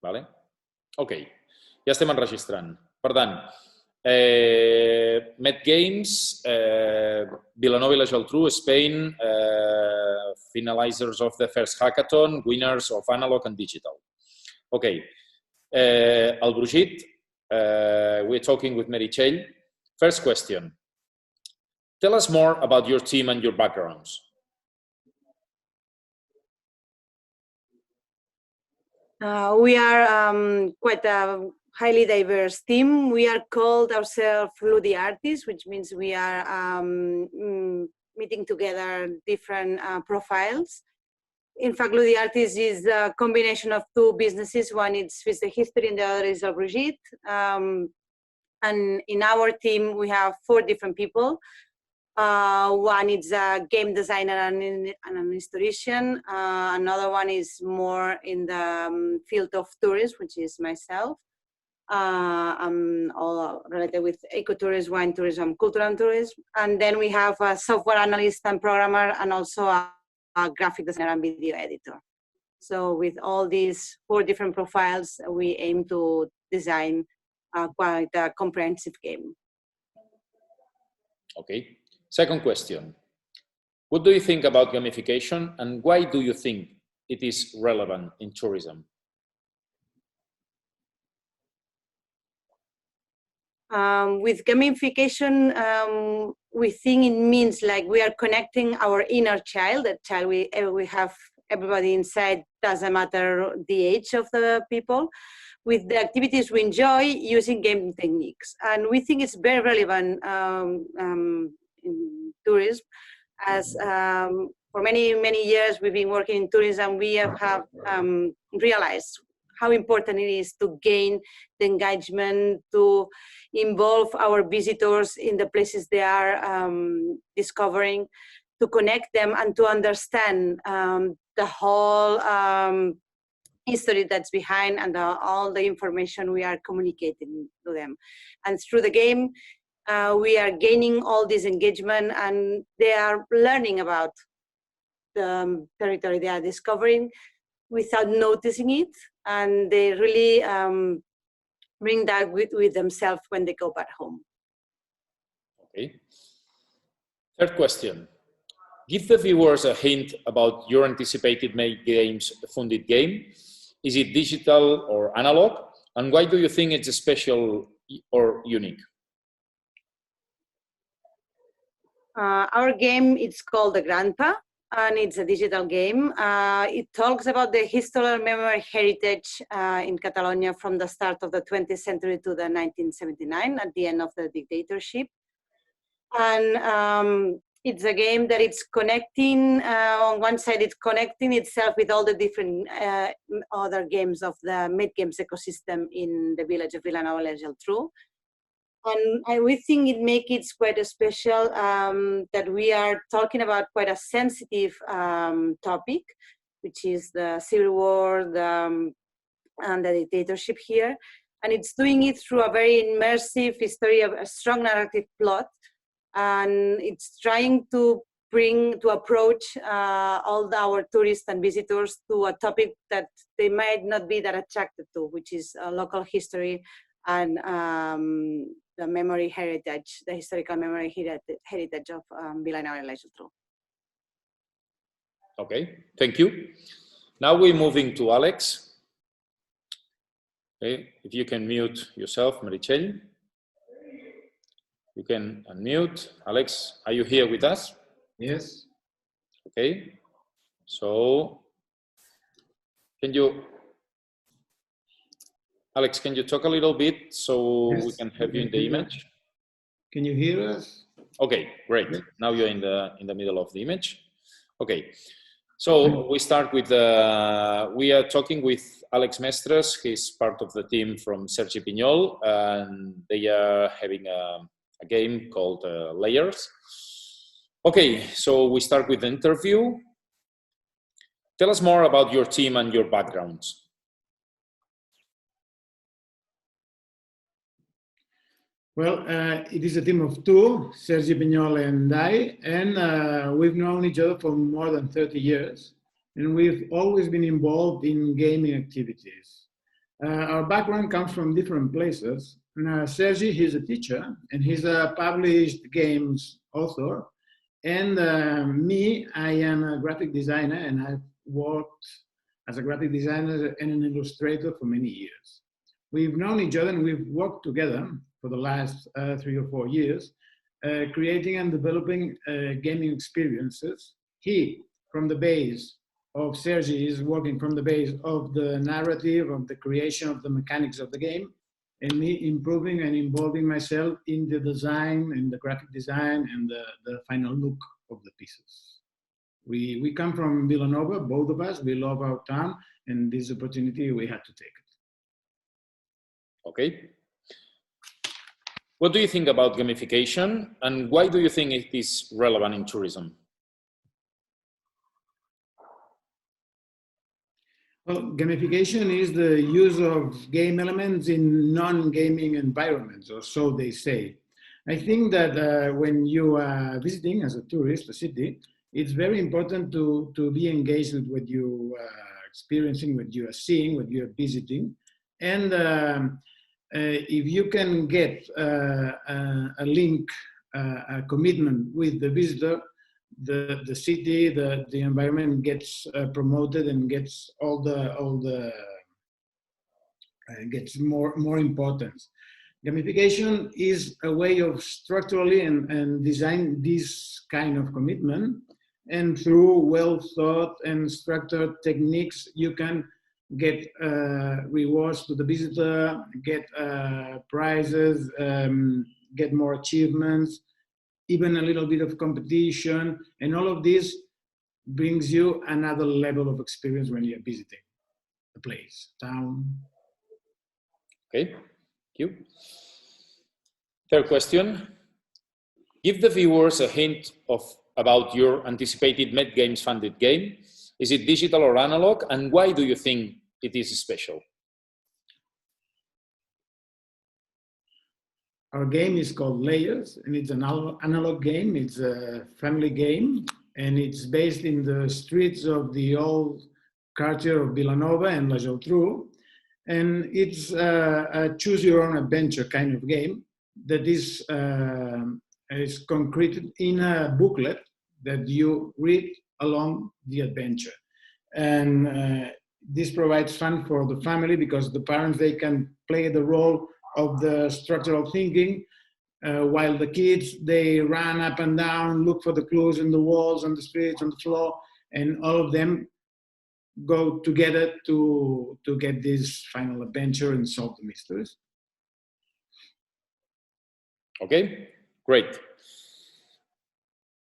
Vale? Ok, ja estem enregistrant. Per tant, Met Games, Vilanova i la Geltrú, Spain, finalizers of the first hackathon, winners of analog and digital. Ok, el Brugit, we're talking with Meritxell. First question. Tell us more about your team and your backgrounds. We are quite a highly diverse team. We are called ourselves Ludi Artists, which means we are meeting together different profiles. In fact, Ludi Artists is a combination of two businesses. One is Fils de History and the other is El Brugit. And in our team, we have 4 different people. One is a game designer and an historian. Another one is more in the field of tourism, which is myself. I'm all related with ecotourism, wine tourism, cultural tourism. And then we have a software analyst and programmer, and also a graphic designer and video editor. So with all these 4 different profiles, we aim to design quite a comprehensive game. Okay. Second question. What do you think about gamification, and why do you think it is relevant in tourism? With gamification, we think it means like we are connecting our inner child, that child we have everybody inside, doesn't matter the age of the people, with the activities we enjoy using game techniques. And we think it's very relevant in tourism, as for many years we've been working in tourism. We have realized how important it is to gain the engagement, to involve our visitors in the places they are discovering, to connect them and to understand the whole history that's behind and all the information we are communicating to them. And through the game, we are gaining all this engagement, and they are learning about the territory they are discovering without noticing it, and they really bring that with themselves when they go back home. Okay. Third question. Give the viewers a hint about your anticipated Met Games funded game. Is it digital or analog? And why do you think it's special or unique? Our game, it's called The Grandpa, and it's a digital game. It talks about the historical memory heritage in Catalonia from the start of the 20th century to the 1979, at the end of the dictatorship. And it's a game that it's connecting, on one side it's connecting itself with all the different other games of the Met Games ecosystem in the village of Vilanova i la Geltrú. And we think it makes it quite a special that we are talking about quite a sensitive topic, which is the civil war and the dictatorship here. And it's doing it through a very immersive history of a strong narrative plot. And it's trying to approach all our tourists and visitors to a topic that they might not be that attracted to, which is local history and the memory heritage, the historical memory heritage of Vilanova i la Geltrú. Okay, thank you. Now we're moving to Alex. Okay, if you can mute yourself, Meritxell. You can unmute. Alex, are you here with us? Yes. Okay, so Alex, can you talk a little bit so Yes, we can have you in the image? Can you hear us? Okay, great. Now you're in the middle of the image. Okay, so we start with we are talking with Alex Mestres. He's part of the team from Sergi Pinyol, and they are having a game called Layers. Okay, so we start with the interview. Tell us more about your team and your backgrounds. Well, it is a team of 2, Sergi Pinyol and I, and we've known each other for more than 30 years, and we've always been involved in gaming activities. Our background comes from different places. Sergi, he's a teacher, and he's a published games author. And me, I am a graphic designer, and I've worked as a graphic designer and an illustrator for many years. We've known each other and we've worked together for the last 3 or 4 years, creating and developing gaming experiences. He, from the base of Sergi, is working from the base of the narrative, of the creation of the mechanics of the game, and me improving and involving myself in the design, in the graphic design, and the final look of the pieces. We come from Vilanova, both of us. We love our town, and this opportunity, we had to take it. Okay. What do you think about gamification, and why do you think it is relevant in tourism? Well, gamification is the use of game elements in non-gaming environments, or so they say. I think that when you are visiting as a tourist a city, it's very important to be engaged with what you are experiencing, what you are seeing, what you are visiting. And if you can get a link, a commitment with the visitor, the city, the environment gets promoted and gets gets more importance. Gamification is a way of structurally and design this kind of commitment, and through well thought and structured techniques, you can get rewards to the visitor, get prizes, get more achievements, even a little bit of competition, and all of this brings you another level of experience when you're visiting a place, town. Okay, thank you. Third question. Give the viewers a hint about your anticipated Met Games funded game. Is it digital or analog, and why do you think it is special? Our game is called Layers, and it's an analog game. It's a family game, and it's based in the streets of the old quarter of Vilanova and La Geltrú. And it's a choose-your-own-adventure kind of game that is concreted in a booklet that you read along the adventure. And this provides fun for the family because the parents, they can play the role of the structural thinking, while the kids, they run up and down, look for the clues in the walls, on the streets, on the floor, and all of them go together to get this final adventure and solve the mysteries. Okay, great.